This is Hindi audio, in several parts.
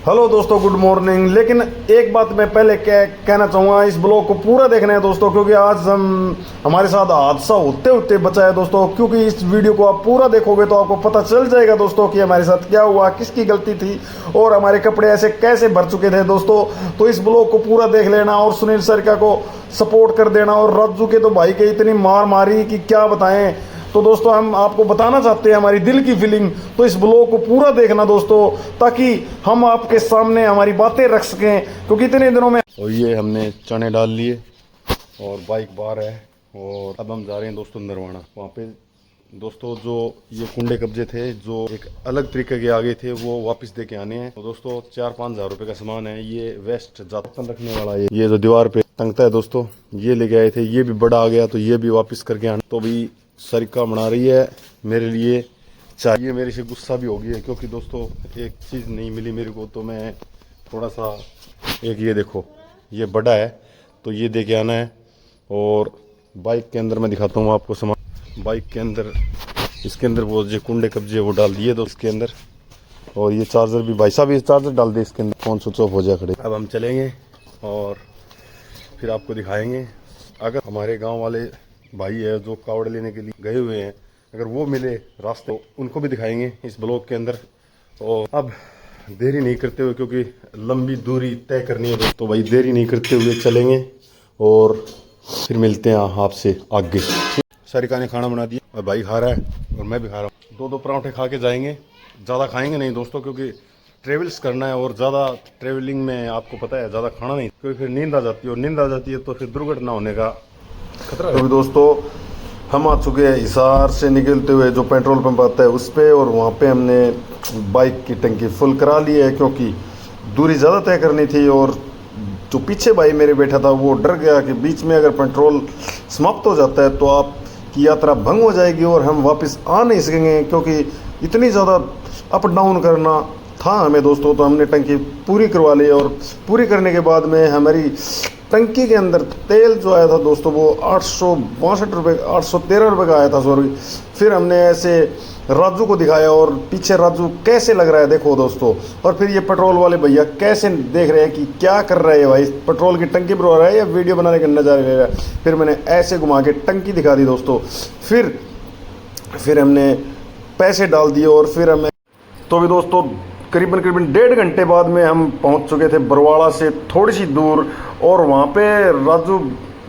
हेलो दोस्तों, गुड मॉर्निंग। लेकिन एक बात मैं पहले कहना चाहूँगा, इस ब्लॉग को पूरा देखना है दोस्तों, क्योंकि आज हमारे साथ हादसा होते होते बचा है दोस्तों। क्योंकि इस वीडियो को आप पूरा देखोगे तो आपको पता चल जाएगा दोस्तों कि हमारे साथ क्या हुआ, किसकी गलती थी और हमारे कपड़े ऐसे कैसे भर चुके थे दोस्तों। तो इस ब्लॉग को पूरा देख लेना और सुनील सरका को सपोर्ट कर देना। और रज्जू के तो भाई के इतनी मार मारी कि क्या बताएं। तो दोस्तों हम आपको बताना चाहते हैं हमारी दिल की फीलिंग। तो इस ब्लॉग को पूरा देखना दोस्तों, ताकि हम आपके सामने हमारी बातें रख सकें, क्योंकि इतने दिनों में। और ये हमने चने डाल लिए और बाइक बाहर है और अब हम जा रहे हैं दोस्तों नरवाना। वहाँ पे दोस्तों जो ये कुंडे कब्जे थे जो एक अलग तरीके के आगे थे वो वापस दे के आने हैं। तो दोस्तों 4-5 हज़ार रुपये का सामान है। ये वेस्ट जातन रखने वाला है, ये जो दीवार पे टंगता है दोस्तों, ये लेके आए थे। ये भी बड़ा आ गया तो ये भी वापस करके आना। तो भी सरिका बना रही है मेरे लिए चाय। ये मेरे से गुस्सा भी हो गई है, क्योंकि दोस्तों एक चीज़ नहीं मिली मेरे को। तो मैं थोड़ा सा एक ये देखो, ये बड़ा है तो ये दे के आना है। और बाइक के अंदर मैं दिखाता हूँ आपको सामान। बाइक के अंदर, इसके अंदर वो जो कुंडे कब्जे वो डाल दिए दोस्त इसके अंदर। और ये चार्जर भी भाई साहब, ये चार्जर डाल दे इसके अंदर, फोन स्विच ऑफ हो जाए खड़े। अब हम चलेंगे और फिर आपको दिखाएंगे। अगर हमारे गाँव वाले भाई है जो कावड़ लेने के लिए गए हुए हैं, अगर वो मिले रास्ते उनको भी दिखाएंगे इस ब्लॉग के अंदर। और अब देरी नहीं करते हुए, क्योंकि लंबी दूरी तय करनी है तो भाई देरी नहीं करते हुए चलेंगे और फिर मिलते हैं आपसे आगे। सरिका ने खाना बना दिया और भाई खा रहा है और मैं भी खा रहा हूँ। 2-2 पराठे खा के जाएंगे, ज़्यादा खाएंगे नहीं दोस्तों, क्योंकि ट्रेवल्स करना है और ज़्यादा ट्रेवलिंग में आपको पता है ज़्यादा खाना नहीं, क्योंकि फिर नींद आ जाती है और नींद आ जाती है तो फिर दुर्घटना होने का खतरा है। तो दोस्तों हम आ चुके हैं हिसार से निकलते हुए जो पेट्रोल पंप आता है उस पे। और वहाँ पे हमने बाइक की टंकी फुल करा ली है, क्योंकि दूरी ज़्यादा तय करनी थी। और जो पीछे भाई मेरे बैठा था वो डर गया कि बीच में अगर पेट्रोल समाप्त हो जाता है तो आपकी यात्रा भंग हो जाएगी और हम वापस आ नहीं सकेंगे, क्योंकि इतनी ज़्यादा अप डाउन करना था हमें दोस्तों। तो हमने टंकी पूरी करवा ली और पूरी करने के बाद में हमारी टंकी के अंदर तेल जो आया था दोस्तों वो 862 रुपये, 813 रुपये का आया था, सॉरी। फिर हमने ऐसे राजू को दिखाया और पीछे राजू कैसे लग रहा है देखो दोस्तों। और फिर ये पेट्रोल वाले भैया कैसे देख रहे हैं कि क्या कर रहे हैं भाई, पेट्रोल की टंकी भरवा रहा है या वीडियो बनाने के नज़ारे ले रहा है। फिर मैंने ऐसे घुमा के टंकी दिखा दी दोस्तों। फिर हमने पैसे डाल दिए और फिर हमें तो भी दोस्तों करीबन 1.5 घंटे बाद में हम पहुंच चुके थे बरवाड़ा से थोड़ी सी दूर। और वहाँ पे राजू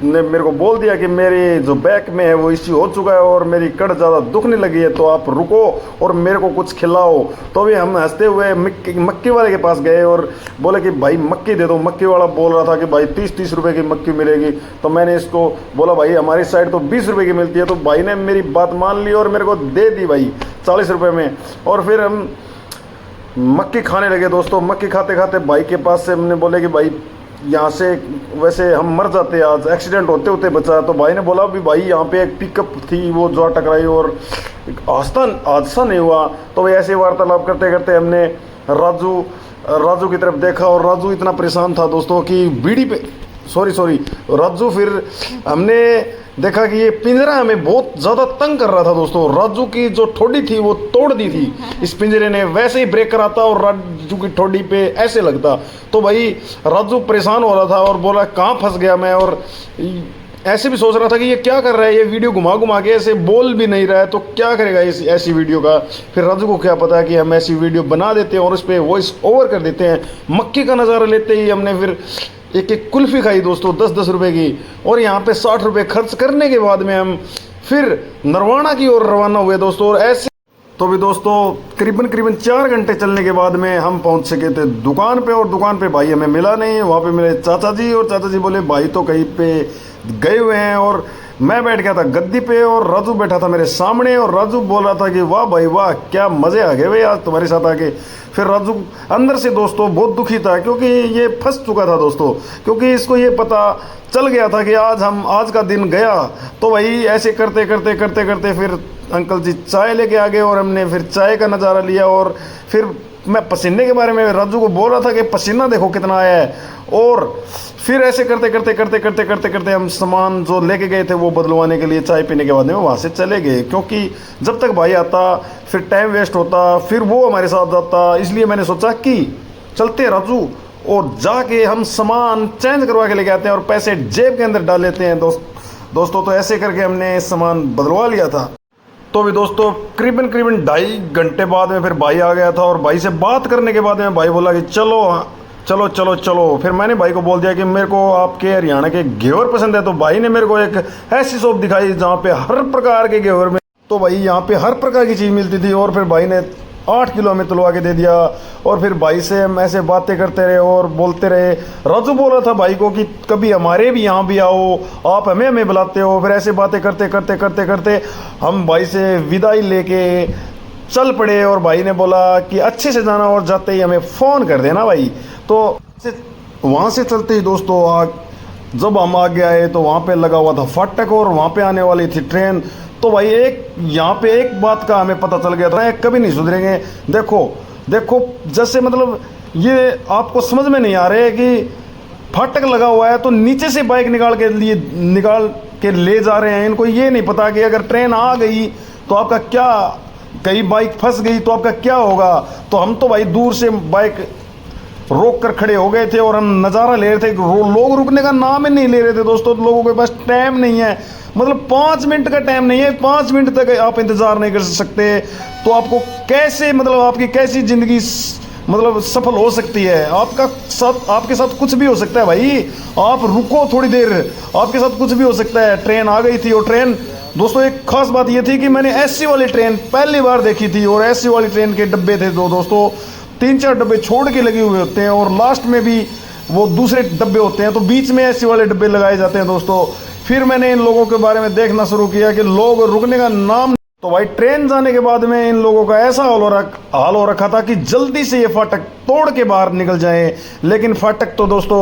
ने मेरे को बोल दिया कि मेरी जो बैक में है वो इश्यू हो चुका है और मेरी कड़ ज़्यादा दुखने लगी है, तो आप रुको और मेरे को कुछ खिलाओ। तो भी हम हंसते हुए मक्की वाले के पास गए और बोले कि भाई मक्की दे दो। मक्की वाला बोल रहा था कि भाई 30-30 रुपये की मक्की मिलेगी। तो मैंने इसको बोला भाई हमारी साइड तो 20 रुपये की मिलती है। तो भाई ने मेरी बात मान ली और मेरे को दे दी भाई 40 रुपये में। और फिर हम मक्की खाने लगे दोस्तों। मक्की खाते खाते भाई के पास से हमने बोले कि भाई यहाँ से वैसे हम मर जाते, आज एक्सीडेंट होते होते बचा। तो भाई ने बोला भी भाई यहाँ पे एक पिकअप थी वो जो टकराई और हादसा नहीं हुआ। तो भाई ऐसे वार्तालाप करते करते हमने राजू की तरफ देखा और राजू इतना परेशान था दोस्तों कि बीड़ी पे सॉरी राजू, फिर हमने देखा कि ये पिंजरा हमें बहुत ज़्यादा तंग कर रहा था दोस्तों। राजू की जो ठोडी थी वो तोड़ दी थी इस पिंजरे ने, वैसे ही ब्रेक कराता और राजू की ठोडी पे ऐसे लगता। तो भाई राजू परेशान हो रहा था और बोला कहाँ फंस गया मैं। और ऐसे भी सोच रहा था कि ये क्या कर रहा है, ये वीडियो घुमा घुमा के ऐसे बोल भी नहीं रहा है तो क्या करेगा इस ऐसी वीडियो का। फिर राजू को क्या पता कि हम ऐसी वीडियो बना देते हैं और उस पर वॉइस ओवर कर देते हैं। मक्की का नज़ारा लेते ही हमने फिर एक कुल्फ़ी खाई दोस्तों 10-10 रुपये की। और यहाँ पे 60 रुपये खर्च करने के बाद में हम फिर नरवाना की ओर रवाना हुए दोस्तों। और ऐसे तो भी दोस्तों करीबन 4 घंटे चलने के बाद में हम पहुँच सके थे दुकान पे। और दुकान पे भाई हमें मिला नहीं। वहाँ पे मिले चाचा जी और चाचा जी बोले भाई तो कहीं पे गए हुए हैं। और मैं बैठ गया था गद्दी पे और राजू बैठा था मेरे सामने। और राजू बोल रहा था कि वाह भाई वाह क्या मज़े आ गए भाई आज तुम्हारे साथ आके। फिर राजू अंदर से दोस्तों बहुत दुखी था, क्योंकि ये फंस चुका था दोस्तों, क्योंकि इसको ये पता चल गया था कि आज का दिन गया। तो भाई ऐसे करते करते फिर अंकल जी चाय लेके आ गए और हमने फिर चाय का नज़ारा लिया। और फिर मैं पसीने के बारे में राजू को बोल रहा था कि पसीना देखो कितना आया है। और फिर ऐसे करते हम सामान जो लेके गए थे वो बदलवाने के लिए चाय पीने के बाद में वहाँ से चले गए, क्योंकि जब तक भाई आता फिर टाइम वेस्ट होता, फिर वो हमारे साथ जाता। इसलिए मैंने सोचा कि चलते हैं राजू और जाके हम सामान चेंज करवा के लेके आते हैं और पैसे जेब के अंदर डाल लेते हैं दोस्तों। तो ऐसे करके हमने सामान बदलवा लिया था। तो भी दोस्तों करीबन 2.5 घंटे बाद में फिर भाई आ गया था और भाई से बात करने के बाद में भाई बोला कि चलो चलो चलो चलो। फिर मैंने भाई को बोल दिया कि मेरे को आपके हरियाणा के घेवर पसंद है। तो भाई ने मेरे को एक ऐसी शॉप दिखाई जहाँ पे हर प्रकार के घेवर में, तो भाई यहाँ पे हर प्रकार की चीज़ मिलती थी। और फिर भाई ने 8 किलो में तुलवा के दे दिया। और फिर भाई से हम ऐसे बातें करते रहे और बोलते रहे। राजू बोल रहा था भाई को कि कभी हमारे भी यहाँ भी आओ, आप हमें बुलाते हो। फिर ऐसे बातें करते करते करते करते हम भाई से विदाई लेके चल पड़े। और भाई ने बोला कि अच्छे से जाना और जाते ही हमें फ़ोन कर देना भाई। तो वहाँ से चलते ही दोस्तों जब हम आगे आए तो वहाँ पे लगा हुआ था फाटक और वहाँ पे आने वाली थी ट्रेन। तो भाई यहाँ पे एक बात का हमें पता चल गया था, कभी नहीं सुधरेंगे। देखो जैसे मतलब ये आपको समझ में नहीं आ रहा है कि फाटक लगा हुआ है तो नीचे से बाइक निकाल के ले जा रहे हैं। इनको ये नहीं पता कि अगर ट्रेन आ गई तो आपका क्या, कहीं बाइक फंस गई तो आपका क्या होगा। तो हम तो भाई दूर से बाइक रोक कर खड़े हो गए थे और हम नज़ारा ले रहे थे। लोग रुकने का नाम ही नहीं ले रहे थे दोस्तों। लोगों के पास टाइम नहीं है, मतलब 5 मिनट का टाइम नहीं है। 5 मिनट तक आप इंतज़ार नहीं कर सकते तो आपको कैसे, मतलब आपकी कैसी ज़िंदगी मतलब सफल हो सकती है। आपके साथ कुछ भी हो सकता है भाई। आप रुको थोड़ी देर, आपके साथ कुछ भी हो सकता है। ट्रेन आ गई थी और ट्रेन दोस्तों एक खास बात ये थी कि मैंने एसी वाली ट्रेन पहली बार देखी थी। और एसी वाली ट्रेन के डब्बे थे दोस्तों 3-4 डब्बे छोड़ के लगे हुए होते हैं और लास्ट में भी वो दूसरे डब्बे होते हैं, तो बीच में एसी वाले डब्बे लगाए जाते हैं दोस्तों। फिर मैंने इन लोगों के बारे में देखना शुरू किया कि लोग रुकने का नाम, तो भाई ट्रेन जाने के बाद में इन लोगों का ऐसा हाल हो रखा था कि जल्दी से ये फाटक तोड़ के बाहर निकल जाएं। लेकिन फाटक तो दोस्तों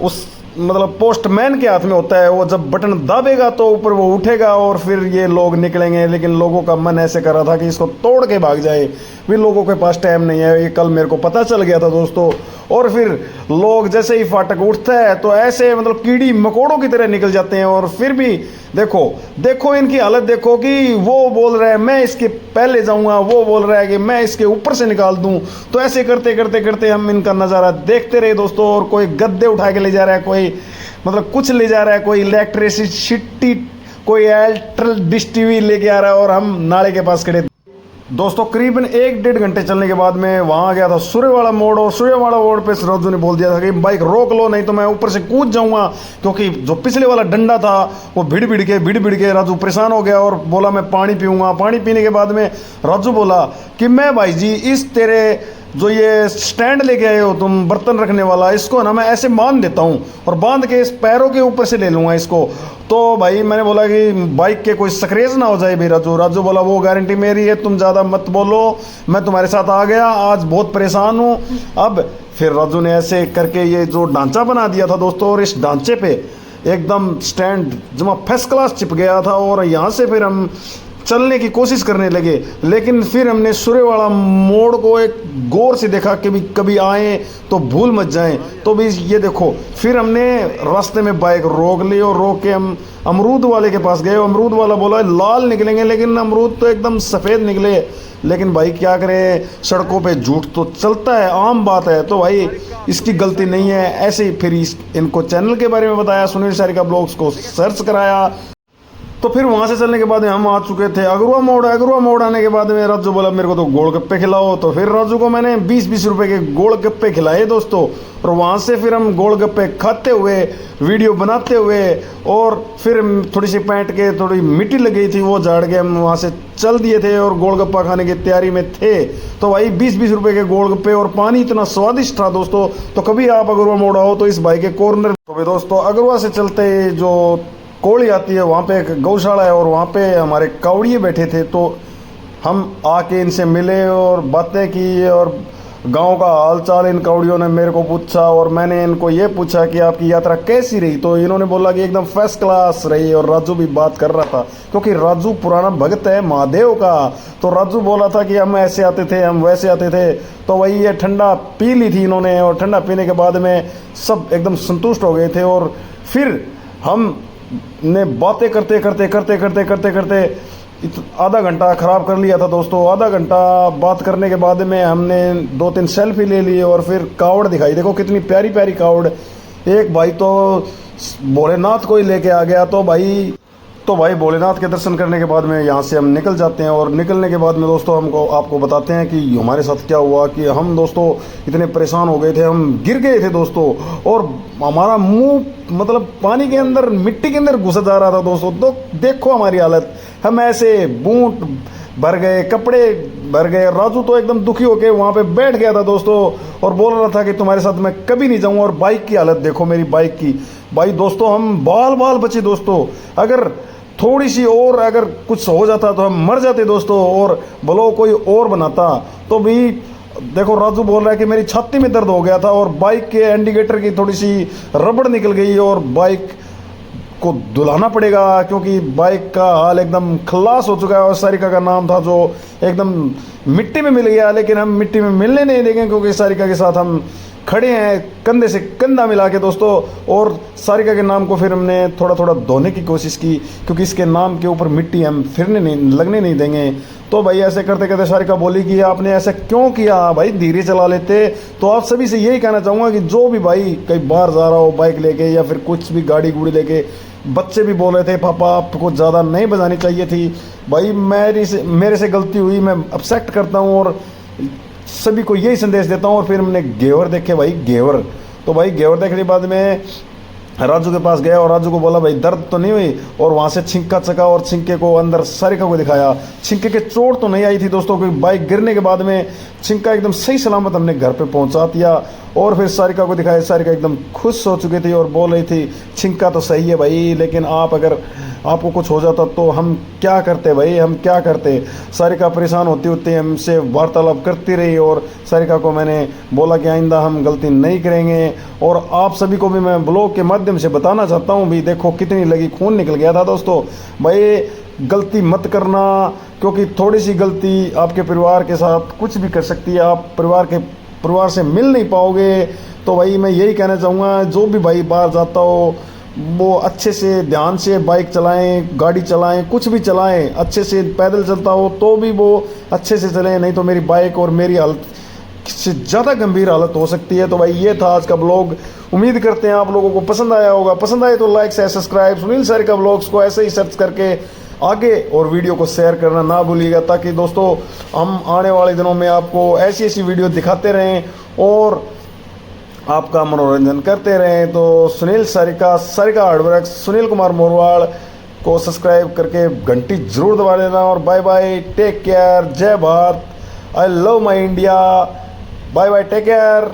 उस मतलब पोस्टमैन के हाथ में होता है। वो जब बटन दाबेगा तो ऊपर वो उठेगा और फिर ये लोग निकलेंगे। लेकिन लोगों का मन ऐसे कर रहा था कि इसको तोड़ के भाग जाए, भी लोगों के पास टाइम नहीं है। ये कल मेरे को पता चल गया था दोस्तों। और फिर लोग जैसे ही फाटक उठता है तो ऐसे मतलब कीड़ी मकोड़ों की तरह निकल जाते हैं। और फिर भी देखो इनकी हालत देखो कि वो बोल रहा है मैं इसके पहले जाऊंगा, वो बोल रहा है कि मैं इसके ऊपर से निकाल दूं। तो ऐसे करते करते करते हम इनका नज़ारा देखते रहे दोस्तों। और कोई गद्दे उठा के ले जा रहा है, कोई मतलब कुछ ले जा रहा है, कोई इलेक्ट्रिसिटी, कोई एल्ट्रल डिश टीवी लेके आ रहा है और हम नाले के पास खड़े दोस्तों। करीबन 1-1.5 घंटे चलने के बाद में वहाँ आ गया था सूर्यवाड़ा मोड़। और सूर्यवाड़ा मोड़ पे राजू ने बोल दिया था कि बाइक रोक लो नहीं तो मैं ऊपर से कूद जाऊंगा, क्योंकि जो पिछले वाला डंडा था वो भिड़ के राजू परेशान हो गया और बोला मैं पानी पीऊँगा। पानी पीने के बाद में राजू बोला कि मैं भाई जी इस तेरे जो ये स्टैंड लेके आए हो तुम बर्तन रखने वाला, इसको ना मैं ऐसे बांध देता हूँ और बांध के इस पैरों के ऊपर से ले लूँगा इसको। तो भाई मैंने बोला कि बाइक के कोई स्क्रैच ना हो जाए भी। राजू बोला वो गारंटी मेरी है, तुम ज़्यादा मत बोलो, मैं तुम्हारे साथ आ गया, आज बहुत परेशान हूँ। अब फिर राजू ने ऐसे करके ये जो ढांचा बना दिया था दोस्तों, और इस ढांचे पे एकदम स्टैंड जमा फर्स्ट क्लास चिप गया था। और यहाँ से फिर हम चलने की कोशिश करने लगे। लेकिन फिर हमने सूर्यवाड़ा मोड़ को एक गौर से देखा कि भी कभी आए तो भूल मत जाएं। तो भी ये देखो फिर हमने रास्ते में बाइक रोक ली और रोक के हम अमरूद वाले के पास गए। अमरूद वाला बोला लाल निकलेंगे, लेकिन अमरूद तो एकदम सफ़ेद निकले। लेकिन भाई क्या करें, सड़कों पे झूठ तो चलता है, आम बात है। तो भाई इसकी गलती नहीं है। ऐसे ही फिर इनको चैनल के बारे में बताया, सुनील सारिका ब्लॉग्स को सर्च कराया। तो फिर वहाँ से चलने के बाद में हम आ चुके थे अगरुआ मोड़ आने के बाद में राजू बोला मेरे को तो गोलगप्पे खिलाओ। तो फिर राजू को मैंने 20-20 रुपए के गोलगप्पे खिलाए दोस्तों। और वहाँ से फिर हम गोलगप्पे खाते हुए वीडियो बनाते हुए, और फिर थोड़ी सी पैंट के थोड़ी मिट्टी लग गई थी वो झाड़ के हम वहाँ से चल दिए थे और गोलगप्पा खाने की तैयारी में थे। तो भाई 20-20 रुपए के गोलगप्पे और पानी इतना स्वादिष्ट था दोस्तों। तो कभी आप अगरुआ मोड़ आओ तो इस भाई के कॉर्नर। तो भाई दोस्तों अगरुआ से चलते जो कोड़ी आती है वहाँ पे एक गौशाला है और वहाँ पे हमारे कावड़िए बैठे थे। तो हम आके इनसे मिले और बातें की और गांव का हाल चाल इन कावड़ियों ने मेरे को पूछा। और मैंने इनको ये पूछा कि आपकी यात्रा कैसी रही। तो इन्होंने बोला कि एकदम फर्स्ट क्लास रही। और राजू भी बात कर रहा था क्योंकि राजू पुराना भक्त है महादेव का। तो राजू बोला था कि हम ऐसे आते थे, हम वैसे आते थे। तो वही ये ठंडा पी ली थी इन्होंने और ठंडा पीने के बाद में सब एकदम संतुष्ट हो गए थे। और फिर हम ने बातें करते करते आधा घंटा ख़राब कर लिया था दोस्तों। आधा घंटा बात करने के बाद में हमने 2-3 सेल्फी ले ली और फिर कावड़ दिखाई। देखो कितनी प्यारी प्यारी कावड़। एक भाई तो भोलेनाथ को ही लेके आ गया। तो भाई भोलेनाथ के दर्शन करने के बाद में यहाँ से हम निकल जाते हैं। और निकलने के बाद में दोस्तों आपको बताते हैं कि हमारे साथ क्या हुआ कि हम दोस्तों इतने परेशान हो गए थे, हम गिर गए थे दोस्तों। और हमारा मुंह मतलब पानी के अंदर, मिट्टी के अंदर घुस जा रहा था दोस्तों। तो देखो हमारी हालत, हम ऐसे बूट भर गए, कपड़े भर गए। राजू तो एकदम दुखी होके वहाँ पे बैठ गया था दोस्तों और बोल रहा था कि तुम्हारे साथ मैं कभी नहीं जाऊँगा। और बाइक की हालत देखो मेरी बाइक की। भाई दोस्तों हम बाल बचे दोस्तों। अगर थोड़ी सी और अगर कुछ हो जाता तो हम मर जाते दोस्तों। और ब्लॉग कोई और बनाता तो भी देखो राजू बोल रहा है कि मेरी छाती में दर्द हो गया था और बाइक के इंडिकेटर की थोड़ी सी रबड़ निकल गई और बाइक को धुलाना पड़ेगा क्योंकि बाइक का हाल एकदम खलास हो चुका है। और सारिका का नाम था जो एकदम मिट्टी में मिल गया। लेकिन हम मिट्टी में मिलने नहीं देंगे क्योंकि सारिका के साथ हम खड़े हैं कंधे से कंधा मिला के दोस्तों। और सारिका के नाम को फिर हमने थोड़ा थोड़ा धोने की कोशिश की क्योंकि इसके नाम के ऊपर मिट्टी हम लगने नहीं देंगे। तो भाई ऐसे करते करते सारिका बोली कि आपने ऐसा क्यों किया भाई, धीरे चला लेते। तो आप सभी से यही कहना चाहूँगा कि जो भी भाई कहीं बाहर जा रहा हो बाइक लेके या फिर कुछ भी गाड़ी गुड़ी लेके, बच्चे भी बोल रहे थे पापा आपको ज़्यादा नहीं बजानी चाहिए थी। भाई मेरे से गलती हुई, मैं एक्सेप्ट करता हूँ और सभी को यही संदेश देता हूँ। और फिर हमने घेवर देखे भाई, घेवर। तो भाई घेवर देखने के बाद में राजू के पास गया और राजू को बोला भाई दर्द तो नहीं हुई। और वहाँ से छिंका चका और छिंके को अंदर सारिका को दिखाया। छिंके के चोट तो नहीं आई थी दोस्तों क्योंकि बाइक गिरने के बाद में छिंका एकदम सही सलामत हमने घर पे पहुँचा दिया। और फिर सारिका को दिखाया। सारिका एकदम खुश हो चुकी थी और बोल रही थी छिंका तो सही है भाई, लेकिन अगर आपको कुछ हो जाता तो हम क्या करते भाई, हम क्या करते। सारिका परेशान होती होती हमसे वार्तालाप करती रही और सारिका को मैंने बोला कि आइंदा हम गलती नहीं करेंगे। और आप सभी को भी मैं ब्लॉग के माध्यम से बताना चाहता हूँ भी देखो कितनी लगी, खून निकल गया था दोस्तों। भाई गलती मत करना क्योंकि थोड़ी सी गलती आपके परिवार के साथ कुछ भी कर सकती है। आप परिवार से मिल नहीं पाओगे। तो भाई मैं यही कहना चाहूँगा जो भी भाई बाहर जाता हो वो अच्छे से ध्यान से बाइक चलाएं, गाड़ी चलाएं, कुछ भी चलाएं अच्छे से। पैदल चलता हो तो भी वो अच्छे से चलें, नहीं तो मेरी बाइक और मेरी हालत से ज़्यादा गंभीर हालत हो सकती है। तो भाई ये था आज का ब्लॉग। उम्मीद करते हैं आप लोगों को पसंद आया होगा। पसंद आए तो लाइक से सब्सक्राइब, सुनील सारिका ब्लॉग्स को ऐसे ही सर्च करके आगे और वीडियो को शेयर करना ना भूलिएगा ताकि दोस्तों हम आने वाले दिनों में आपको ऐसी ऐसी वीडियो दिखाते रहें और आपका मनोरंजन करते रहें। तो सुनील सारिका हार्डवर्क सुनील कुमार मोरवाड़ को सब्सक्राइब करके घंटी जरूर दबा लेना। और बाय बाय, टेक केयर, जय Bharat, I love my India, bye bye, take care.